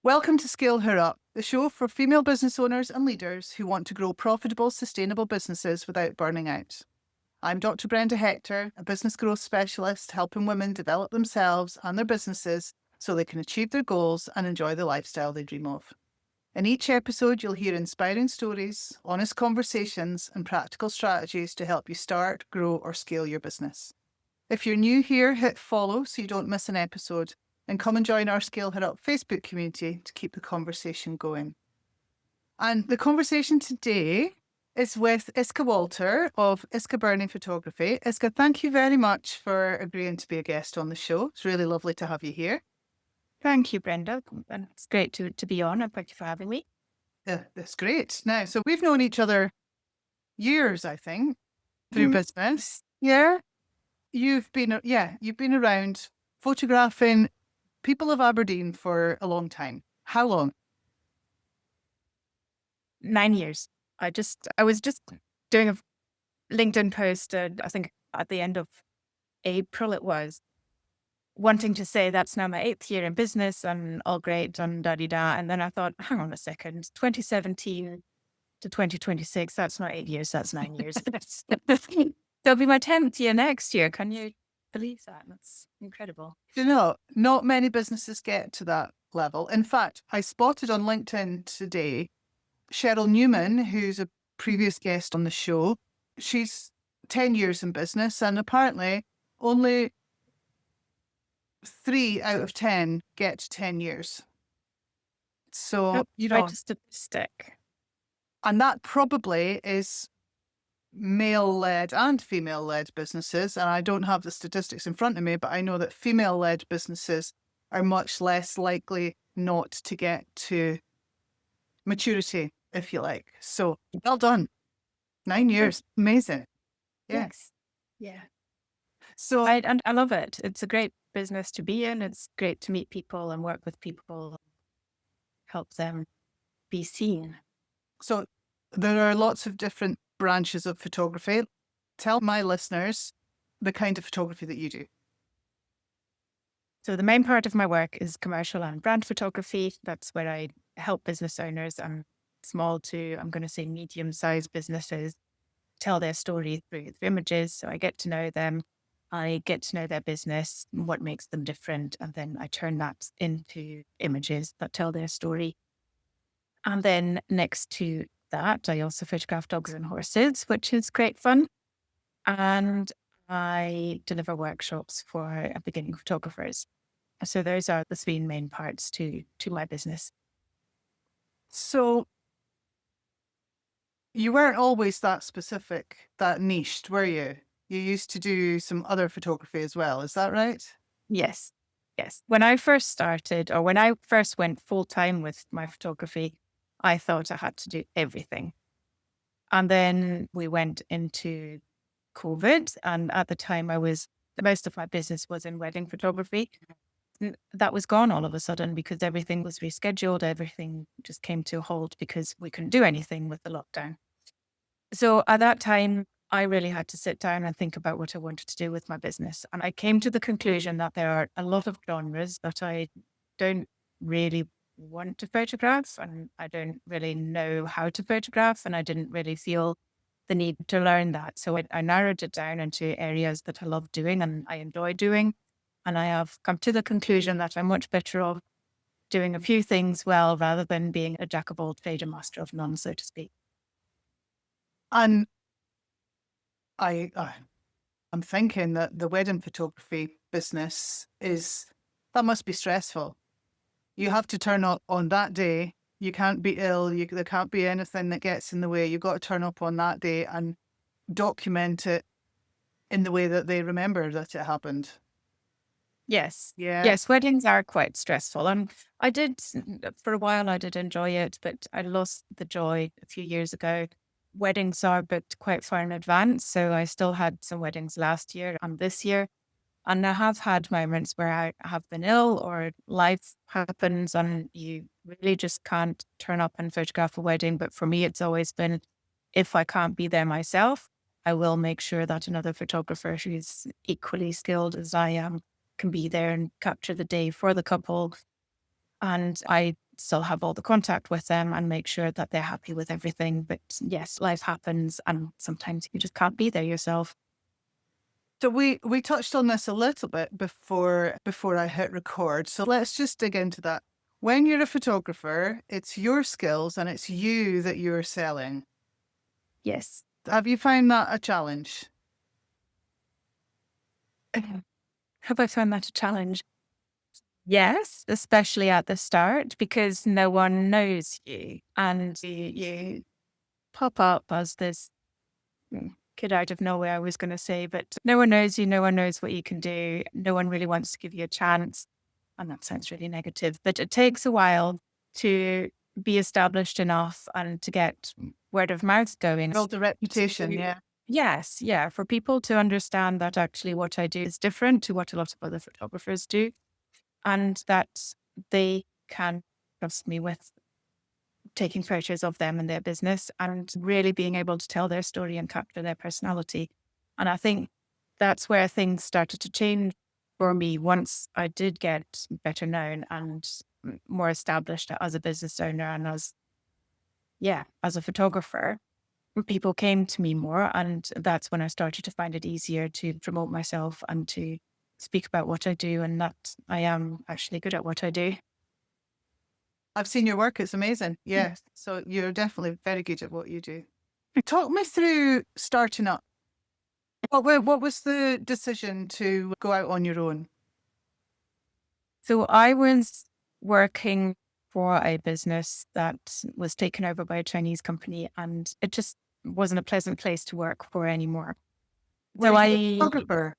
Welcome to Scale Her Up, the show for female business owners and leaders who want to grow profitable, sustainable businesses without burning out. I'm Dr. Brenda Hector, a business growth specialist helping women develop themselves and their businesses so they can achieve their goals and enjoy the lifestyle they dream of. In each episode, you'll hear inspiring stories, honest conversations, and practical strategies to help you start, grow, or scale your business. If you're new here, hit follow so you don't miss an episode, and come and join our Scale Her Up Facebook community to keep the conversation going. And the conversation today is with Iska Walter of Iska Burning Photography. Iska, thank you very much for agreeing to be a guest on the show. It's really lovely to have you here. Thank you, Brenda. And it's great to be on, and thank you for having me. Yeah, that's great. Now, so we've known each other years, I think, through business. Yeah. You've been around photographing people of Aberdeen for a long time. How long? 9 years. I was just doing a LinkedIn post, I think at the end of April it was, wanting to say that's now my 8th year in business and all great and da-di-da. And then I thought, hang on a second, 2017 to 2026, that's not 8 years, that's 9 years. It'll be my 10th year next year. Can you believe that? That's incredible. You know, not many businesses get to that level. In fact, I spotted on LinkedIn today Cheryl Newman, who's a previous guest on the show. She's 10 years in business, and apparently only 3 out of 10 get to 10 years. So, Quite a statistic. And that probably is male-led and female-led businesses. And I don't have the statistics in front of me, but I know that female-led businesses are much less likely not to get to maturity, if you like. So well done. 9 years. Amazing. Yeah. Yes. Yeah. So I love it. It's a great business to be in. It's great to meet people and work with people, help them be seen. So there are lots of different branches of photography. Tell my listeners the kind of photography that you do. So the main part of my work is commercial and brand photography. That's where I help business owners and small to, I'm going to say, medium-sized businesses tell their story through images. So I get to know them. I get to know their business, what makes them different, and then I turn that into images that tell their story. And then next to that, I also photograph dogs and horses, which is great fun. And I deliver workshops for beginning photographers. So those are the 3 main parts to my business. So you weren't always that specific, that niched, were you? You used to do some other photography as well. Is that right? Yes. Yes. When I first started, or when I first went full time with my photography, I thought I had to do everything. And then we went into COVID. And at the time most of my business was in wedding photography. That was gone all of a sudden because everything was rescheduled. Everything just came to a halt because we couldn't do anything with the lockdown. So at that time, I really had to sit down and think about what I wanted to do with my business. And I came to the conclusion that there are a lot of genres that I don't really want to photograph, and I don't really know how to photograph, and I didn't really feel the need to learn that. So I narrowed it down into areas that I love doing and I enjoy doing. And I have come to the conclusion that I'm much better off doing a few things well rather than being a jack of all trades, a master of none, so to speak. And I'm thinking that the wedding photography business that must be stressful. You have to turn up on that day. You can't be ill. There can't be anything that gets in the way. You've got to turn up on that day and document it in the way that they remember that it happened. Yes. Yeah. Yes, weddings are quite stressful. And for a while, I did enjoy it, but I lost the joy a few years ago. Weddings are booked quite far in advance. So I still had some weddings last year and this year. And I have had moments where I have been ill or life happens and you really just can't turn up and photograph a wedding. But for me, it's always been, if I can't be there myself, I will make sure that another photographer who's equally skilled as I am can be there and capture the day for the couple. And I still have all the contact with them and make sure that they're happy with everything. But yes, life happens and sometimes you just can't be there yourself. So we touched on this a little bit before I hit record. So let's just dig into that. When you're a photographer, it's your skills and it's you that you're selling. Yes. Have you found that a challenge? Have I found that a challenge? Yes, especially at the start because no one knows you and you pop up as this kid out of nowhere, I was going to say, but no one knows you, no one knows what you can do, no one really wants to give you a chance. And that sounds really negative, but it takes a while to be established enough and to get word of mouth going. Build a reputation, yeah. Yes, yeah, for people to understand that actually what I do is different to what a lot of other photographers do, and that they can trust me with taking photos of them and their business and really being able to tell their story and capture their personality. And I think that's where things started to change for me once I did get better known and more established as a business owner and as a photographer. People came to me more, and that's when I started to find it easier to promote myself and to speak about what I do, and that I am actually good at what I do. I've seen your work. It's amazing. Yes. So you're definitely very good at what you do. Talk me through starting up. What was the decision to go out on your own? So I was working for a business that was taken over by a Chinese company, and it just wasn't a pleasant place to work for anymore. So Were you a photographer?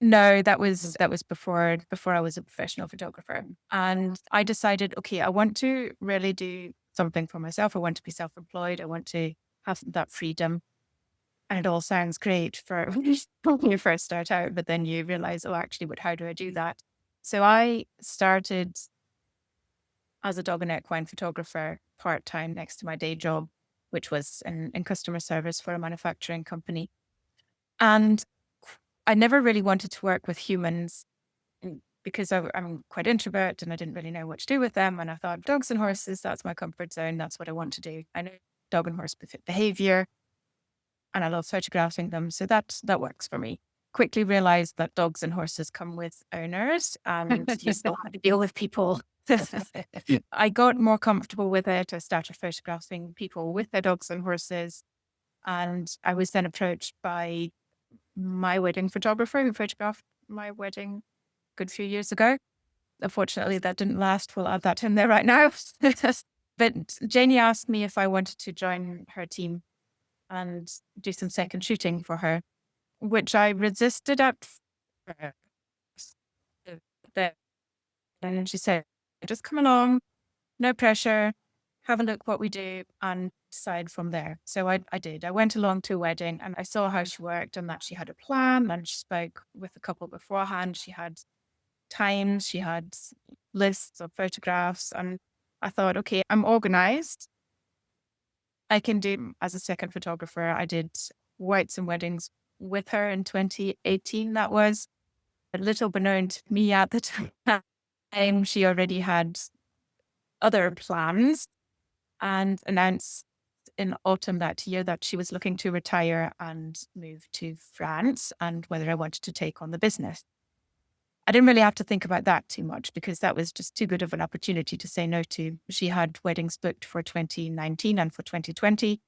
No, that was before I was a professional photographer. And I decided, okay, I want to really do something for myself. I want to be self-employed. I want to have that freedom. And it all sounds great for when you first start out, but then you realize, oh, actually, how do I do that? So I started as a dog and equine photographer part-time next to my day job, which was in customer service for a manufacturing company. And I never really wanted to work with humans because I'm quite introvert and I didn't really know what to do with them. And I thought dogs and horses, that's my comfort zone. That's what I want to do. I know dog and horse behavior and I love photographing them. So that works for me. Quickly realized that dogs and horses come with owners and you still have to deal with people. I got more comfortable with it. I started photographing people with their dogs and horses. And I was then approached by my wedding photographer who photographed my wedding a good few years ago. Unfortunately, that didn't last. We'll add that in there right now. But Janie asked me if I wanted to join her team and do some second shooting for her, which I resisted at first. And she said, just come along, no pressure, have a look what we do and decide from there. So I did. I went along to a wedding and I saw how she worked and that she had a plan and she spoke with a couple beforehand. She had times, she had lists of photographs, and I thought, okay, I'm organized. I can do as a second photographer. I did whites and weddings with her in 2018. That was a little beknown to me at the time. She already had other plans and announced in autumn that year that she was looking to retire and move to France and whether I wanted to take on the business. I didn't really have to think about that too much because that was just too good of an opportunity to say no to. She had weddings booked for 2019 and for 2020.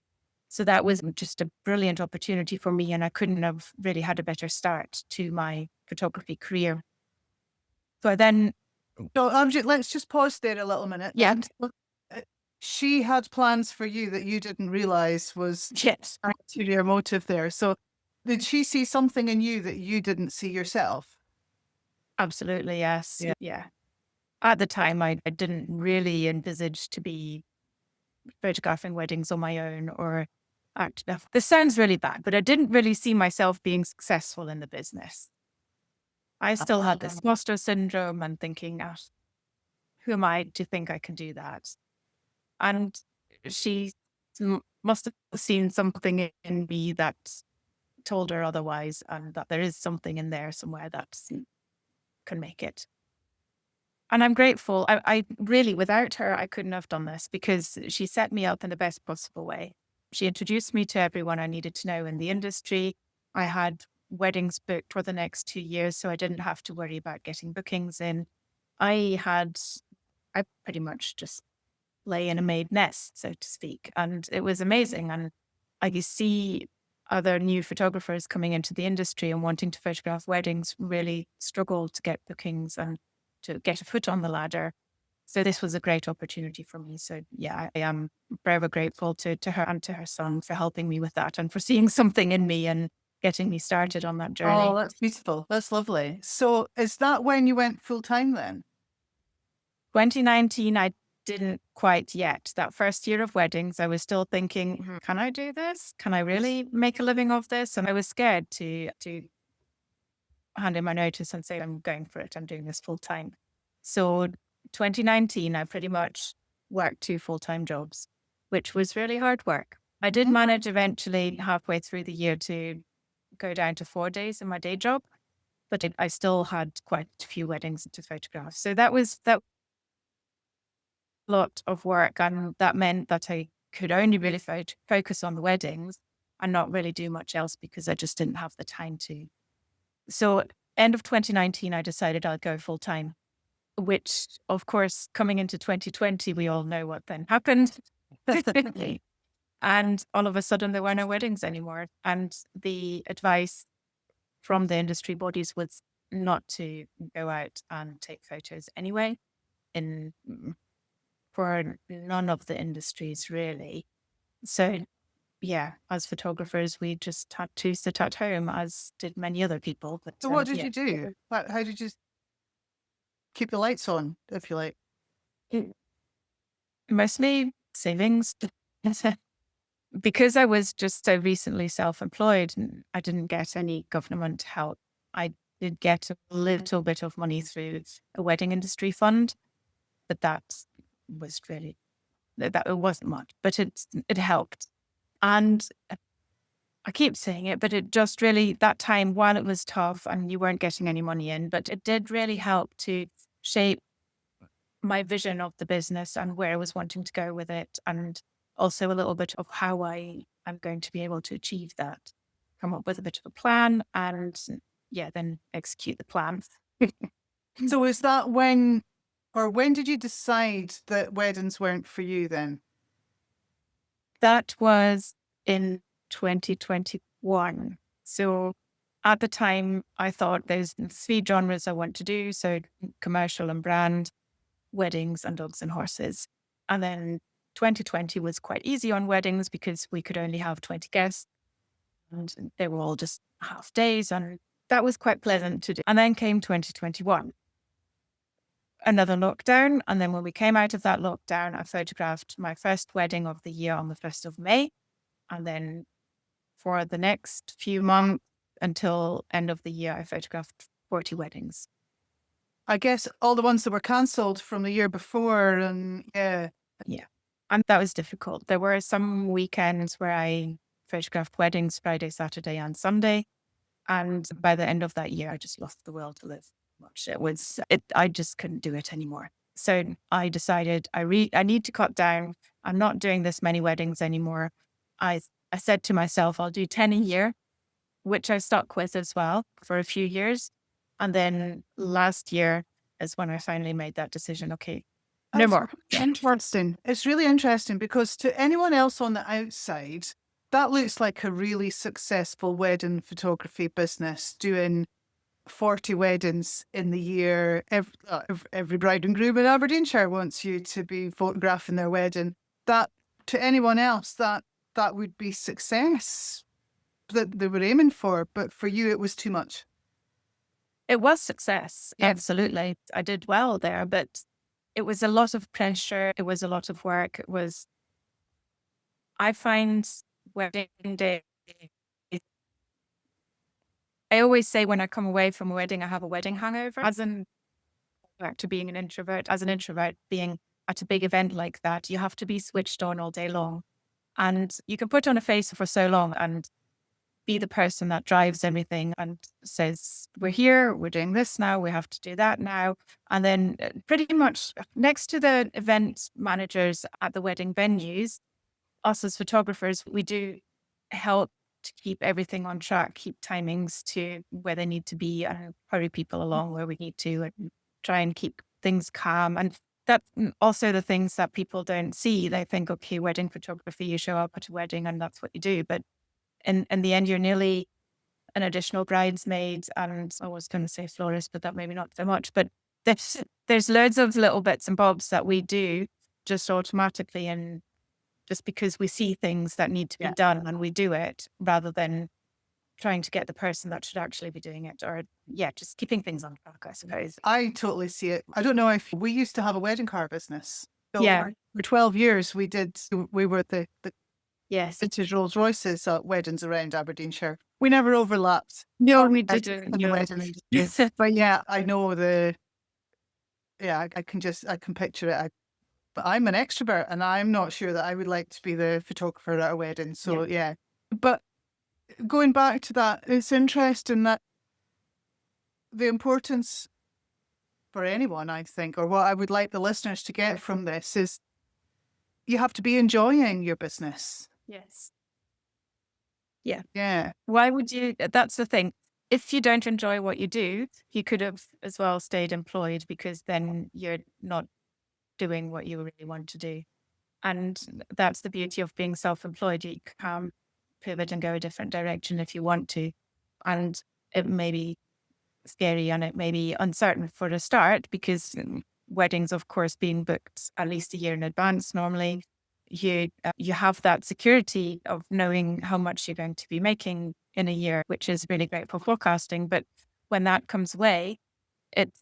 So that was just a brilliant opportunity for me. And I couldn't have really had a better start to my photography career. So I then, So let's just pause there a little minute. yeah, She had plans for you that you didn't realize was yes, an ulterior motive there. So did she see something in you that you didn't see yourself? absolutely. Yes. Yeah. Yeah. At the time, I didn't really envisage to be photographing weddings on my own or act. This sounds really bad, but I didn't really see myself being successful in the business. I still had this imposter syndrome and thinking, "Ah, who am I to think I can do that?" And she must have seen something in me that told her otherwise, and that there is something in there somewhere that can make it. And I'm grateful. I really, without her, I couldn't have done this because she set me up in the best possible way. She introduced me to everyone I needed to know in the industry. I had weddings booked for the next 2 years, so I didn't have to worry about getting bookings in. I had, I pretty much just lay in a made nest, so to speak. And it was amazing. And I could see other new photographers coming into the industry and wanting to photograph weddings really struggle to get bookings and to get a foot on the ladder. So this was a great opportunity for me. So yeah, I am forever grateful to her and to her son for helping me with that and for seeing something in me and getting me started on that Oh, journey. that's beautiful. That's lovely. So is that when you went full time then? 2019, I didn't quite yet. That first year of weddings, I was still thinking, can I do this? Can I really make a living of this? And I was scared to hand in my notice and say, I'm going for it. I'm doing this full time. So 2019, I pretty much worked 2 full-time jobs, which was really hard work. I did Mhm. manage eventually halfway through the year to go down to 4 days in my day job, but I still had quite a few weddings to photograph. So that lot of work, and that meant that I could only really focus on the weddings and not really do much else because I just didn't have the time to. So end of 2019, I decided I'll go full time, which of course, coming into 2020, we all know what then happened. And all of a sudden there were no weddings anymore. And the advice from the industry bodies was not to go out and take photos anyway in for none of the industries really. So yeah, as photographers, we just had to sit at home, as did many other people. But So what did yeah, you do? How did you keep the lights on, if you like? Mm, mostly savings. Because I was just so recently self-employed, and I didn't get any government help. I did get a little bit of money through a wedding industry fund, but that was really that it wasn't much, but it helped. And I keep saying it, but it just really, that time, while it was tough and you weren't getting any money in, but it did really help to shape my vision of the business and where I was wanting to go with it. And also a little bit of how I am going to be able to achieve that. Come up with a bit of a plan and yeah, then execute the plan. So is that when did you decide that weddings weren't for you then? That was in 2021. So at the time, I thought there's 3 genres I want to do. So commercial and brand, weddings, and dogs and horses. And then 2020 was quite easy on weddings because we could only have 20 guests and they were all just half days. And that was quite pleasant to do. And then came 2021, another lockdown. And then when we came out of that lockdown, I photographed my first wedding of the year on the 1st of May. And then for the next few months until end of the year, I photographed 40 weddings. I guess all the ones that were cancelled from the year before, and yeah. Yeah. And that was difficult. There were some weekends where I photographed weddings Friday, Saturday, and Sunday. And by the end of that year, I just lost the will to live. Much. I just couldn't do it anymore. So I decided I need to cut down. I'm not doing this many weddings anymore. I said to myself, I'll do 10 a year, which I stuck with as well for a few years. And then last year is when I finally made that decision. Okay, no That's more. interesting. It's really interesting because to anyone else on the outside, that looks like a really successful wedding photography business, doing 40 weddings in the year. Every bride and groom in Aberdeenshire wants you to be photographing their wedding. That, to anyone else, that would be success that they were aiming for. But for you, it was too much. It was success. Yeah. Absolutely. I did well there, but it was a lot of pressure. It was a lot of work. I find wedding day, I always say when I come away from a wedding, I have a wedding hangover. Back to being an introvert, as an introvert, being at a big event like that, you have to be switched on all day long. And you can put on a face for so long and be the person that drives everything and says, we're here, we're doing this now, we have to do that now. And then pretty much next to the event managers at the wedding venues, us as photographers, we do help to keep everything on track, keep timings to where they need to be, and hurry people along where we need to, and try and keep things calm. And that's also the things that people don't see. They think, okay, wedding photography, you show up at a wedding and that's what you do. But in the end, you're nearly an additional bridesmaid, and I was going to say florist, but that maybe not so much. But there's loads of little bits and bobs that we do just automatically, and just because we see things that need to be done and we do it, rather than trying to get the person that should actually be doing it, or just keeping things on track, I suppose. I totally see it. I don't know if we used to have a wedding car business. So Yeah. for 12 years, we were the Yes. vintage Rolls Royces at weddings around Aberdeenshire. We never overlapped. No, we I didn't. did the wedding industry. But yeah, I know I can picture it. But I'm an extrovert, and I'm not sure that I would like to be the photographer at a wedding. So yeah. But going back to that, it's interesting that the importance for anyone, I think, or what I would like the listeners to get from this is you have to be enjoying your business. Yes. Yeah. Yeah. Why would you? That's the thing. If you don't enjoy what you do, you could have as well stayed employed, because then you're not doing what you really want to do. And that's the beauty of being self-employed. You can pivot and go a different direction if you want to. And it may be scary and it may be uncertain for the start, because weddings, of course, being booked at least a year in advance normally, you have that security of knowing how much you're going to be making in a year, which is really great for forecasting. But when that comes away, it's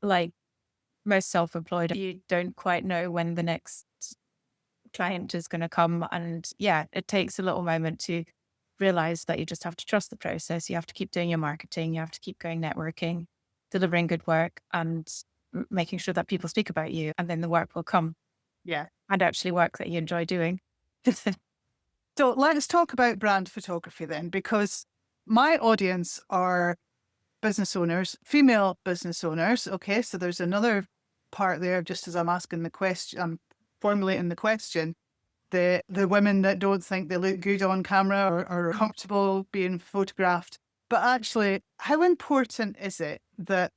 like most self-employed, you don't quite know when the next client is going to come. And it takes a little moment to realize that you just have to trust the process. You have to keep doing your marketing. You have to keep going networking, delivering good work, and making sure that people speak about you. And then the work will come. Yeah. And actually work that you enjoy doing. So let's talk about brand photography then, because my audience are business owners, female business owners. Okay, so there's another part there, just as I'm asking the question, I'm formulating the question. The women that don't think they look good on camera or are comfortable being photographed. But actually, how important is it that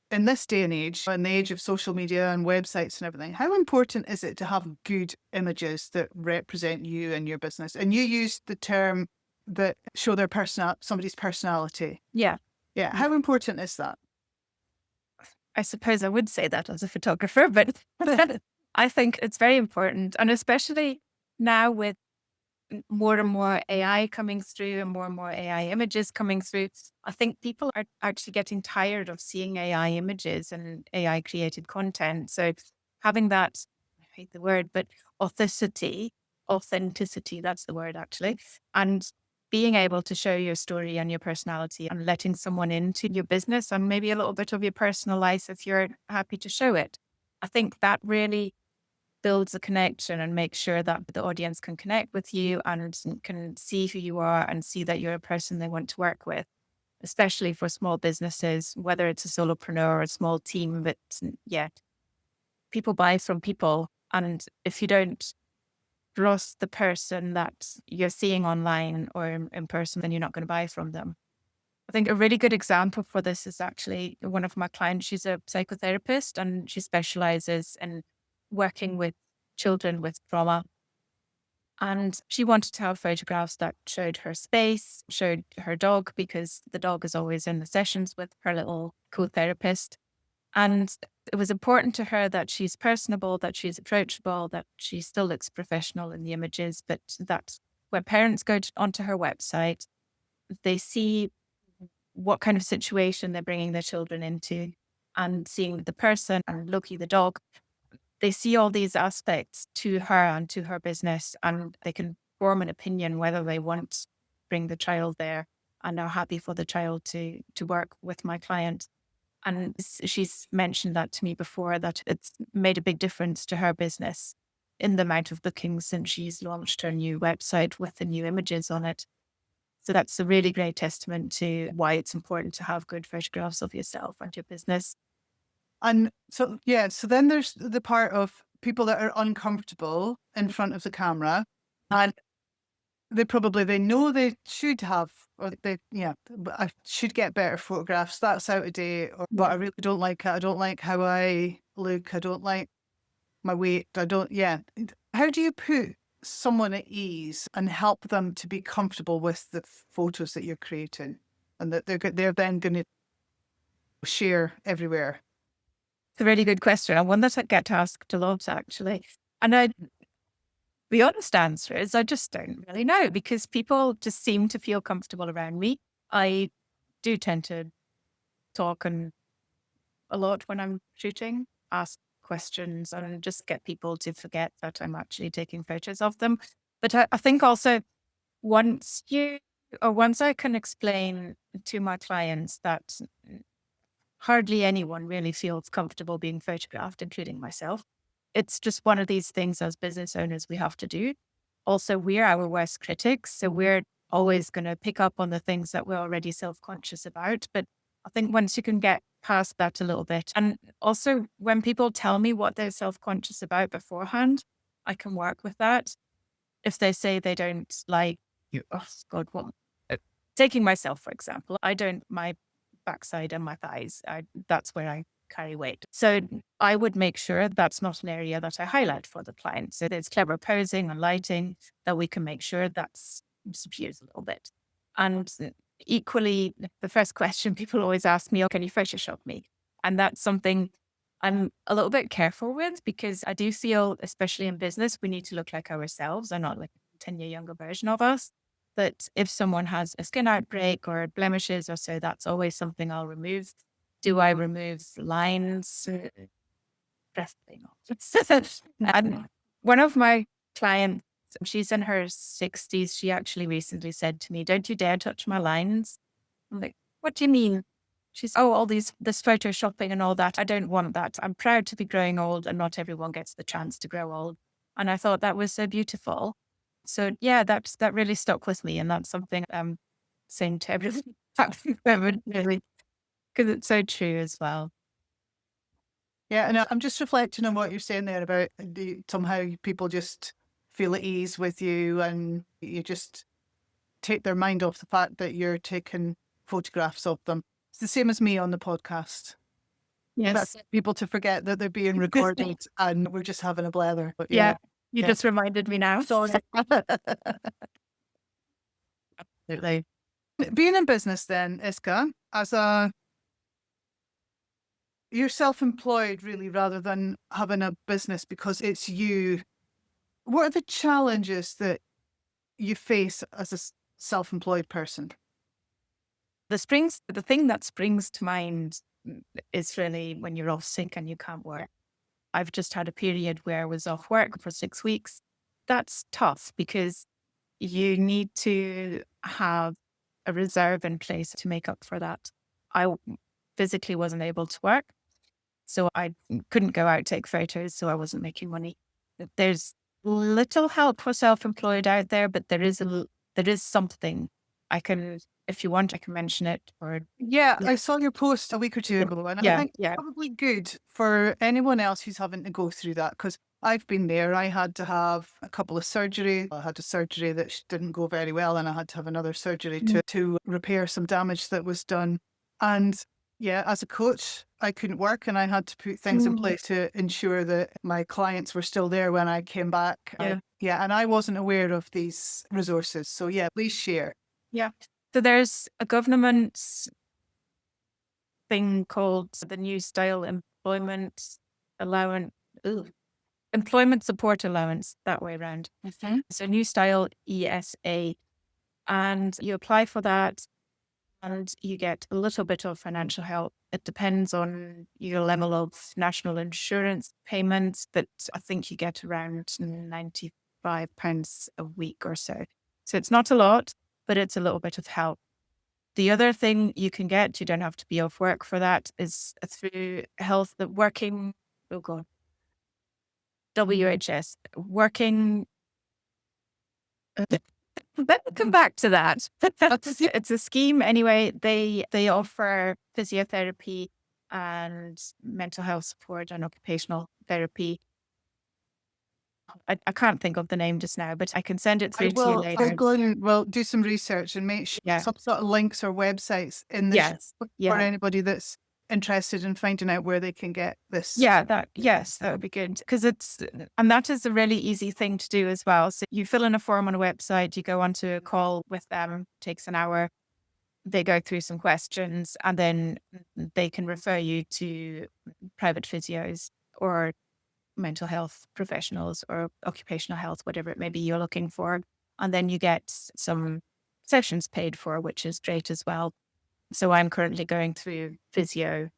in this day and age, in the age of social media and websites and everything, how important is it to have good images that represent you and your business? And you used the term that show their somebody's personality. Yeah. Yeah. How important is that? I suppose I would say that as a photographer, but I think it's very important. And especially now with more and more AI coming through and more AI images coming through, I think people are actually getting tired of seeing AI images and AI created content. So having that, I hate the word, but authenticity, that's the word actually. And being able to show your story and your personality and letting someone into your business and maybe a little bit of your personal life if you're happy to show it. I think that really builds a connection and makes sure that the audience can connect with you and can see who you are and see that you're a person they want to work with, especially for small businesses, whether it's a solopreneur or a small team. But people buy from people. And if you don't trust the person that you're seeing online or in person, then you're not going to buy from them. I think a really good example for this is actually one of my clients. She's a psychotherapist and she specializes in working with children with trauma. And she wanted to have photographs that showed her space, showed her dog, because the dog is always in the sessions with her little co-therapist. And it was important to her that she's personable, that she's approachable, that she still looks professional in the images, but that when parents go onto her website, they see what kind of situation they're bringing their children into, and seeing the person and Loki, the dog, they see all these aspects to her and to her business, and they can form an opinion whether they want to bring the child there and are happy for the child to work with my client. And she's mentioned that to me before, that it's made a big difference to her business in the amount of bookings since she's launched her new website with the new images on it. So that's a really great testament to why it's important to have good photographs of yourself and your business. And so, yeah, so then there's the part of people that are uncomfortable in front of the camera, and they know they should have, or but I should get better photographs. That's out of date, but I really don't like it. I don't like how I look. I don't like my weight. I don't, yeah. How do you put someone at ease and help them to be comfortable with the photos that you're creating and that they're then going to share everywhere? It's a really good question, and one that I get asked a lot, actually. And the honest answer is I just don't really know, because people just seem to feel comfortable around me. I do tend to talk a lot when I'm shooting, ask questions, and just get people to forget that I'm actually taking photos of them. But I think also once I can explain to my clients that hardly anyone really feels comfortable being photographed, including myself. It's just one of these things as business owners we have to do. Also, we're our worst critics. So we're always going to pick up on the things that we're already self conscious about. But I think once you can get past that a little bit, and also when people tell me what they're self conscious about beforehand, I can work with that. If they say they don't like, oh God, what? Taking myself, for example, I don't, my backside and my thighs, that's where I carry weight. So I would make sure that's not an area that I highlight for the client. So there's clever posing and lighting that we can make sure that's disappears a little bit. And equally, the first question people always ask me, oh, can you Photoshop me? And that's something I'm a little bit careful with, because I do feel, especially in business, we need to look like ourselves and not like a 10-year younger version of us. That if someone has a skin outbreak or blemishes or so, that's always something I'll remove. Do I remove lines? Definitely not. And one of my clients, she's in her 60s. She actually recently said to me, don't you dare touch my lines. I'm like, what do you mean? She's, oh, all this photoshopping and all that. I don't want that. I'm proud to be growing old, and not everyone gets the chance to grow old. And I thought that was so beautiful. So yeah, that really stuck with me. And that's something I'm saying to everyone, really, because it's so true as well. Yeah, and I'm just reflecting on what you're saying there about somehow people just feel at ease with you and you just take their mind off the fact that you're taking photographs of them. It's the same as me on the podcast. Yes. That's people to forget that they're being recorded and we're just having a blather. But Yeah. You Yeah. just reminded me now. Sorry. Absolutely. Being in business then, Iska, you're self-employed really rather than having a business because it's you. What are the challenges that you face as a self-employed person? The thing that springs to mind is really when you're off sick and you can't work. I've just had a period where I was off work for 6 weeks. That's tough because you need to have a reserve in place to make up for that. Physically wasn't able to work, so I couldn't go out, take photos, so I wasn't making money. There's little help for self-employed out there, but there is something I can, if you want, I can mention it. Or Yeah, I saw your post a week or two ago, and I think it's probably good for anyone else who's having to go through that because I've been there. I had to have a couple of surgery. I had a surgery that didn't go very well, and I had to have another surgery to repair some damage that was done. And yeah, as a coach, I couldn't work, and I had to put things in place to ensure that my clients were still there when I came back. Yeah. And I wasn't aware of these resources. So yeah, please share. Yeah. So there's a government thing called the New Style Employment Allowance, Employment Support Allowance, that way around. So New Style ESA. And you apply for that and you get a little bit of financial help. It depends on your level of national insurance payments, but I think you get around £95 a week or so. So it's not a lot, but it's a little bit of help. The other thing you can get, you don't have to be off work for that, is through WHS, working Let me come back to that. It's a scheme anyway. They offer physiotherapy and mental health support and occupational therapy. I can't think of the name just now, but I can send it I through to you will. I'll later. go and well do some research and make sure Yeah. some sort of links or websites in the Yes. show for Yeah. anybody that's interested in finding out where they can get this. Yeah, that would be good because and that is a really easy thing to do as well. So you fill in a form on a website, you go onto a call with them, takes an hour, they go through some questions, and then they can refer you to private physios or mental health professionals or occupational health, whatever it may be you're looking for. And then you get some sessions paid for, which is great as well. So I'm currently going through physio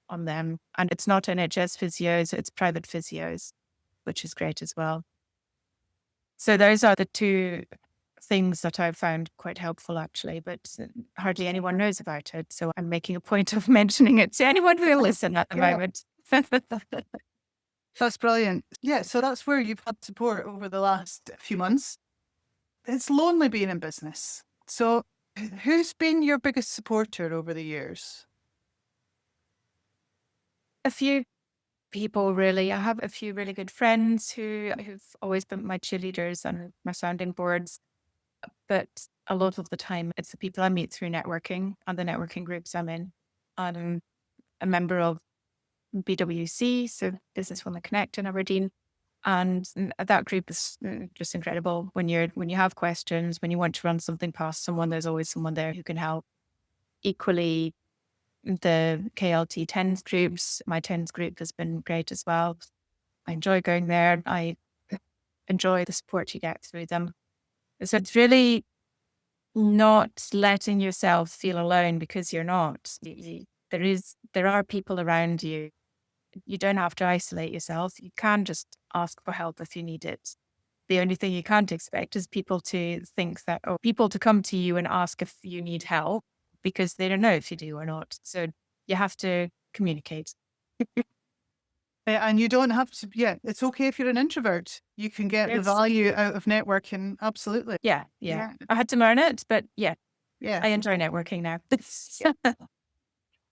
on them. And it's not NHS physios, it's private physios, which is great as well. So those are the two things that I've found quite helpful actually, but hardly anyone knows about it. So I'm making a point of mentioning it to anyone who will listen at the moment. That's brilliant. Yeah, so that's where you've had support over the last few months. It's lonely being in business. So who's been your biggest supporter over the years? A few people really. I have a few really good friends who've always been my cheerleaders and my sounding boards. But a lot of the time it's the people I meet through networking and the networking groups I'm in. I'm a member of BWC, so Business Women Connect in Aberdeen. And that group is just incredible. When you have questions, when you want to run something past someone, there's always someone there who can help. Equally, the KLT TENS groups, my TENS group has been great as well. I enjoy going there. I enjoy the support you get through them. So it's really not letting yourself feel alone because you're not. There are people around you. You don't have to isolate yourself. You can just ask for help if you need it. The only thing you can't expect is people to think that, or people to come to you and ask if you need help because they don't know if you do or not. So you have to communicate. And you don't have to, yeah, it's okay if you're an introvert. You can get the Yes. value out of networking. Absolutely. Yeah. I had to learn it, but Yeah. I enjoy networking now.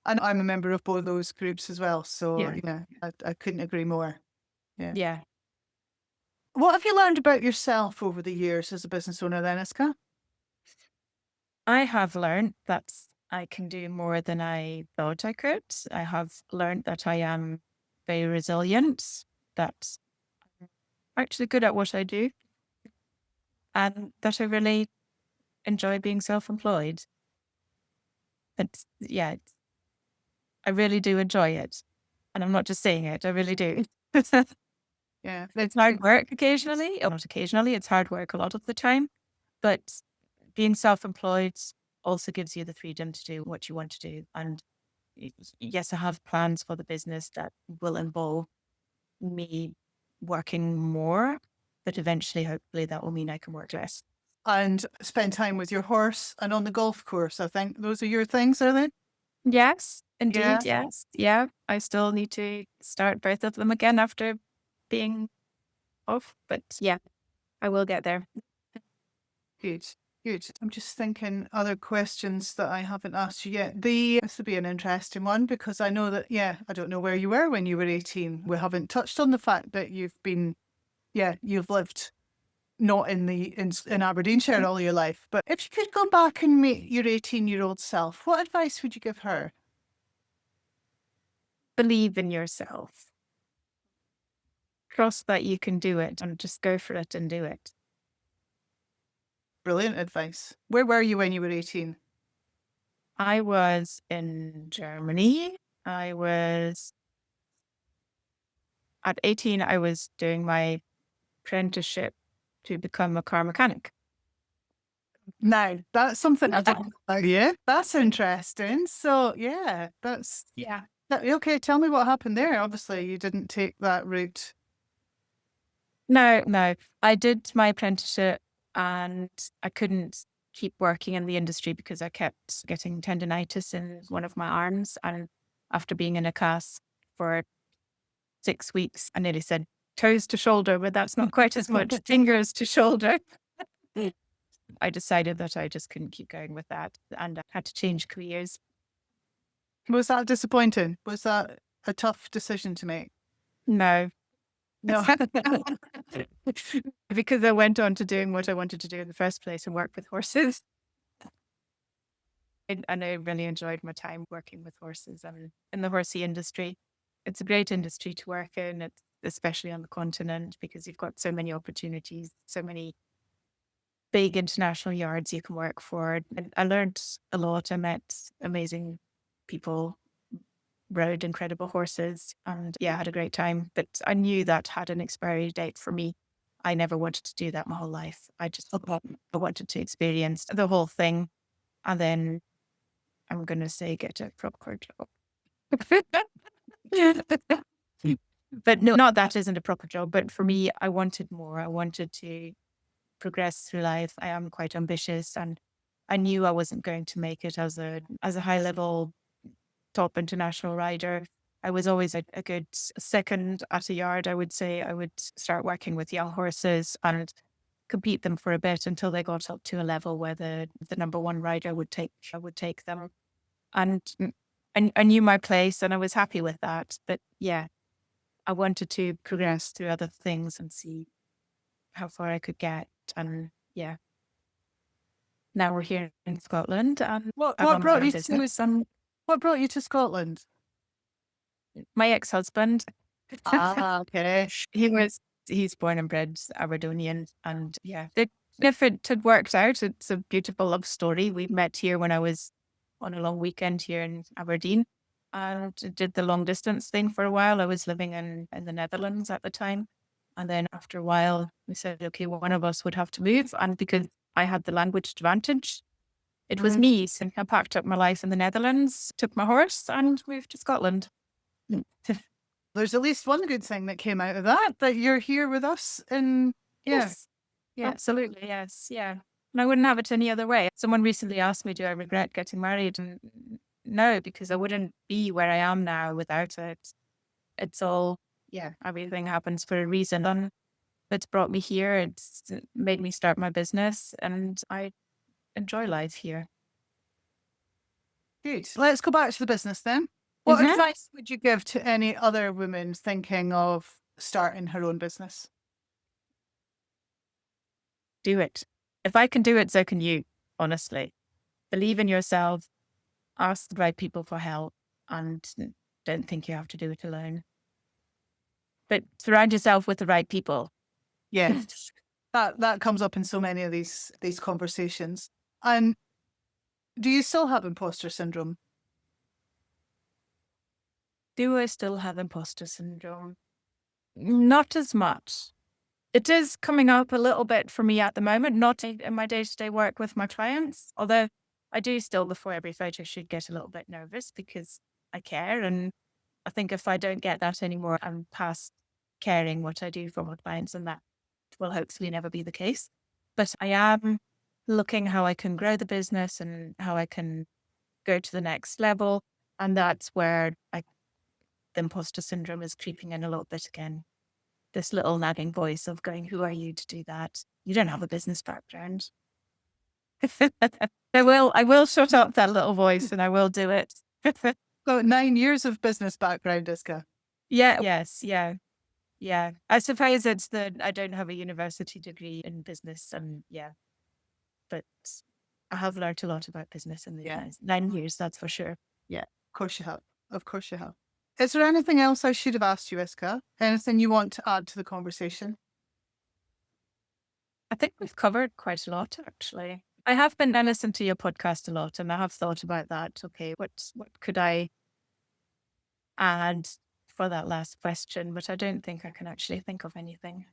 And I'm a member of both those groups as well. So, Yeah. I couldn't agree more. Yeah. Yeah. What have you learned about yourself over the years as a business owner then, Iska? I have learned that I can do more than I thought I could. I have learned that I am very resilient, that I'm actually good at what I do, and that I really enjoy being self-employed. I really do enjoy it. And I'm not just saying it, I really do. Yeah. It's hard work occasionally, or not occasionally, it's hard work a lot of the time. But being self-employed also gives you the freedom to do what you want to do. And yes, I have plans for the business that will involve me working more, but eventually, hopefully, that will mean I can work less. And spend time with your horse and on the golf course. I think those are your things, are they? Yes, indeed. Yeah. Yes. Yeah. I still need to start both of them again after being off, but yeah, I will get there. Good. Good. I'm just thinking other questions that I haven't asked you yet. This would be an interesting one because I know that, I don't know where you were when you were 18. We haven't touched on the fact that you've lived not in Aberdeenshire all your life. But if you could go back and meet your 18-year-old self, what advice would you give her? Believe in yourself. Trust that you can do it and just go for it and do it. Brilliant advice. Where were you when you were 18? I was in Germany. At 18, I was doing my apprenticeship to become a car mechanic. Now, that's something I didn't know. Yeah, that's interesting. So, okay. Tell me what happened there. Obviously, you didn't take that route. No. I did my apprenticeship and I couldn't keep working in the industry because I kept getting tendonitis in one of my arms. And after being in a cast for 6 weeks, I nearly said toes to shoulder, but that's not quite as much. Fingers to shoulder. I decided that I just couldn't keep going with that and I had to change careers. Was that disappointing? Was that a tough decision to make? No. No. Because I went on to doing what I wanted to do in the first place and work with horses. And I really enjoyed my time working with horses and in the horsey industry. It's a great industry to work in, especially on the continent, because you've got so many opportunities, so many big international yards you can work for. And I learned a lot. I met amazing people, rode incredible horses, and yeah, had a great time. But I knew that had an expiry date for me. I never wanted to do that my whole life. I just thought I wanted to experience the whole thing. And then I'm going to say get a proper job. But no, not that isn't a proper job. But for me, I wanted more. I wanted to progress through life. I am quite ambitious, and I knew I wasn't going to make it as a high level top international rider. I was always a good second at a yard. I would say I would start working with young horses and compete them for a bit until they got up to a level where the number one rider would take them. And I knew my place and I was happy with that. But yeah, I wanted to progress through other things and see how far I could get. And yeah, now we're here in Scotland and What I run my brought own you business. to And what brought you to Scotland? my ex-husband, Ah, okay. he's born and bred Aberdonian. And yeah, if it had worked out, it's a beautiful love story. We met here when I was on a long weekend here in Aberdeen and did the long distance thing for a while. I was living in the Netherlands at the time. And then after a while, we said, okay, one of us would have to move. And because I had the language advantage, it was Mhm. me. So I packed up my life in the Netherlands, took my horse and moved to Scotland. There's at least one good thing that came out of that you're here with us and yeah. Yes. Yeah, absolutely. Yes. Yeah. And I wouldn't have it any other way. Someone recently asked me, do I regret getting married? And no, because I wouldn't be where I am now without it. It's all, yeah, everything happens for a reason. And it's brought me here. It's made me start my business and I enjoy life here. Good. Let's go back to the business then. What Mhm. advice would you give to any other woman thinking of starting her own business? Do it. If I can do it, so can you, honestly. Believe in yourself, ask the right people for help, and don't think you have to do it alone. But surround yourself with the right people. Yeah. That comes up in so many of these conversations. And do you still have imposter syndrome? Do I still have imposter syndrome? Not as much. It is coming up a little bit for me at the moment, not in my day-to-day work with my clients, although I do still, before every photo shoot, get a little bit nervous because I care. And I think if I don't get that anymore, I'm past caring what I do for my clients, and that will hopefully never be the case. But I am looking how I can grow the business and how I can go to the next level. And that's where the imposter syndrome is creeping in a little bit again. This little nagging voice of going, who are you to do that? You don't have a business background. I will shut up that little voice and I will do it. So 9 years of business background, Iska. Yeah. Yes. Yeah. Yeah. I suppose it's that I don't have a university degree in business and yeah, but I have learned a lot about business in the Yeah. 9 years, that's for sure. Yeah. Of course you have. Of course you have. Is there anything else I should have asked you, Iska? Anything you want to add to the conversation? I think we've covered quite a lot, actually. I have been listening to your podcast a lot and I have thought about that. Okay, what could I add for that last question? But I don't think I can actually think of anything.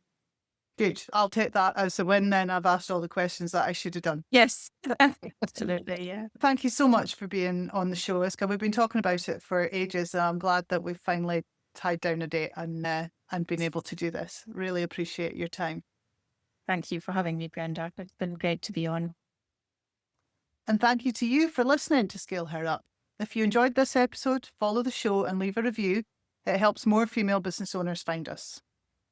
Good. I'll take that as a win then. I've asked all the questions that I should have done. Yes, absolutely. Yeah. Thank you so much for being on the show, Iska. We've been talking about it for ages. And I'm glad that we've finally tied down a date and been able to do this. Really appreciate your time. Thank you for having me, Brenda. It's been great to be on. And thank you to you for listening to Scale Her Up. If you enjoyed this episode, follow the show and leave a review. It helps more female business owners find us.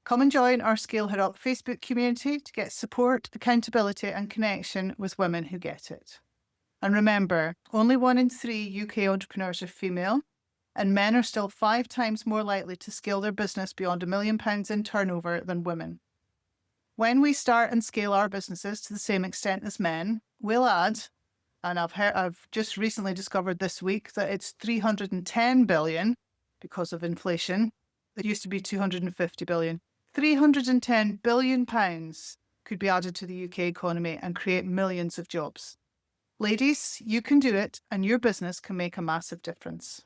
Come and join our Scale Her Up Facebook community to get support, accountability, and connection with women who get it. And remember, only 1 in 3 UK entrepreneurs are female, and men are still 5 times more likely to scale their business beyond £1 million in turnover than women. When we start and scale our businesses to the same extent as men, we'll add, and I've just recently discovered this week that it's 310 billion because of inflation. It used to be 250 billion. 310 billion pounds could be added to the UK economy and create millions of jobs. Ladies, you can do it, and your business can make a massive difference.